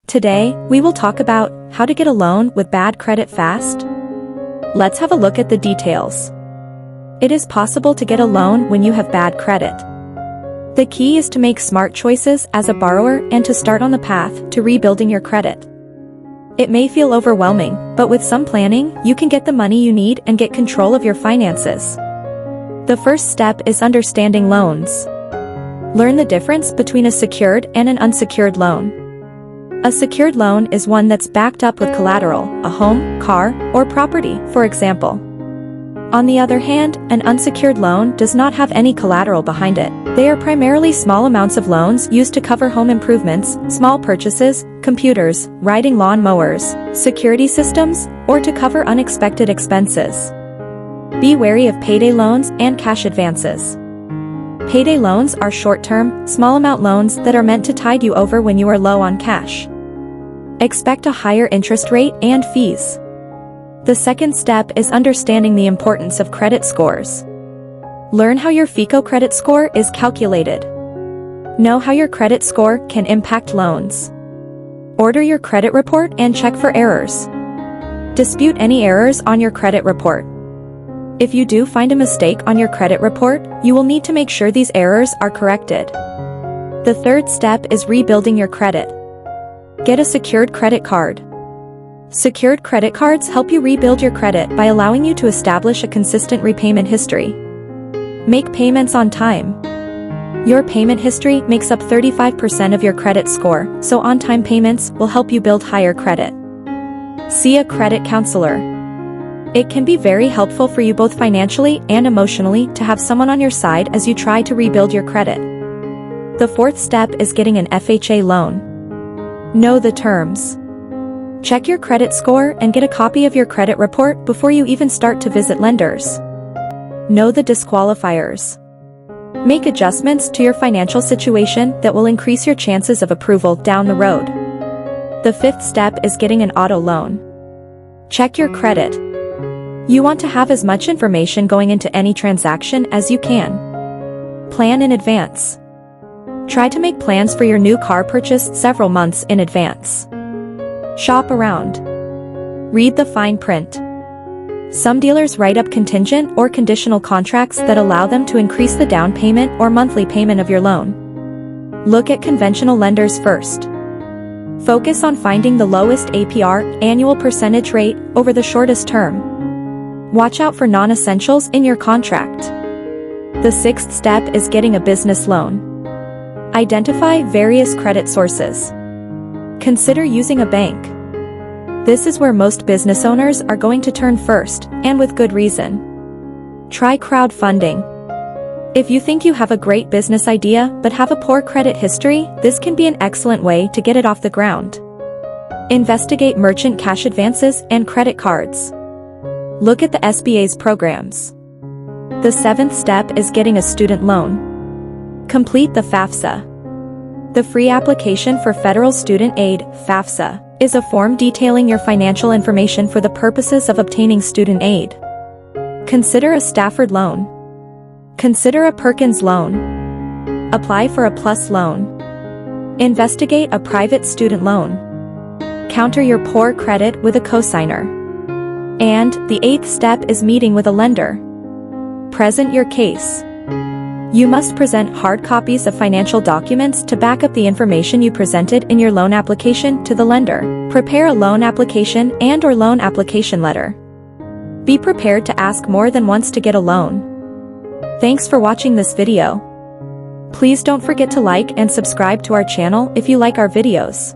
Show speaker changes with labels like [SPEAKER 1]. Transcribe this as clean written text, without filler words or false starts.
[SPEAKER 1] Today, we will talk about how to get a loan with bad credit fast. Let's have a look at the details. It is possible to get a loan when you have bad credit. The key is to make smart choices as a borrower and to start on the path to rebuilding your credit. It may feel overwhelming, but with some planning, you can get the money you need and get control of your finances. The first step is understanding loans. Learn the difference between a secured and an unsecured loan. A secured loan is one that's backed up with collateral, a home, car, or property, for example. On the other hand, an unsecured loan does not have any collateral behind it. They are primarily small amounts of loans used to cover home improvements, small purchases, computers, riding lawn mowers, security systems, or to cover unexpected expenses. Be wary of payday loans and cash advances. Payday loans are short-term, small-amount loans that are meant to tide you over when you are low on cash. Expect a higher interest rate and fees. The second step is understanding the importance of credit scores. Learn how your FHA credit score is calculated. Know how your credit score can impact loans. Order your credit report and check for errors. Dispute any errors on your credit report. If you do find a mistake on your credit report, you will need to make sure these errors are corrected. The third step is rebuilding your credit. Get a secured credit card. Secured credit cards help you rebuild your credit by allowing you to establish a consistent repayment history. Make payments on time. Your payment history makes up 35% of your credit score, so on-time payments will help you build higher credit. See a credit counselor. It can be very helpful for you both financially and emotionally to have someone on your side as you try to rebuild your credit. The fourth step is getting an FHA loan. Know the terms. Check your credit score and get a copy of your credit report before you even start to visit lenders. Know the disqualifiers. Make adjustments to your financial situation that will increase your chances of approval down the road. The fifth step is getting an auto loan. Check your credit. You want to have as much information going into any transaction as you can. Plan in advance. Try to make plans for your new car purchase several months in advance. Shop around. Read the fine print. Some dealers write up contingent or conditional contracts that allow them to increase the down payment or monthly payment of your loan. Look at conventional lenders first. Focus on finding the lowest APR, annual percentage rate, over the shortest term. Watch out for non-essentials in your contract. The sixth step is getting a business loan. Identify various credit sources. Consider using a bank. This is where most business owners are going to turn first, and with good reason. Try crowdfunding. If you think you have a great business idea but have a poor credit history, this can be an excellent way to get it off the ground. Investigate merchant cash advances and credit cards. Look at the SBA's programs. The seventh step is getting a student loan. Complete the FAFSA. The free application for federal student aid, FAFSA, is a form detailing your financial information for the purposes of obtaining student aid. Consider a Stafford loan. Consider a Perkins loan. Apply for a PLUS loan. Investigate a private student loan. Counter your poor credit with a cosigner. And the eighth step is meeting with a lender. Present your case. You must present hard copies of financial documents to back up the information you presented in your loan application to the lender. Prepare a loan application and/or loan application letter. Be prepared to ask more than once to get a loan. Thanks for watching this video. Please don't forget to like and subscribe to our channel if you like our videos.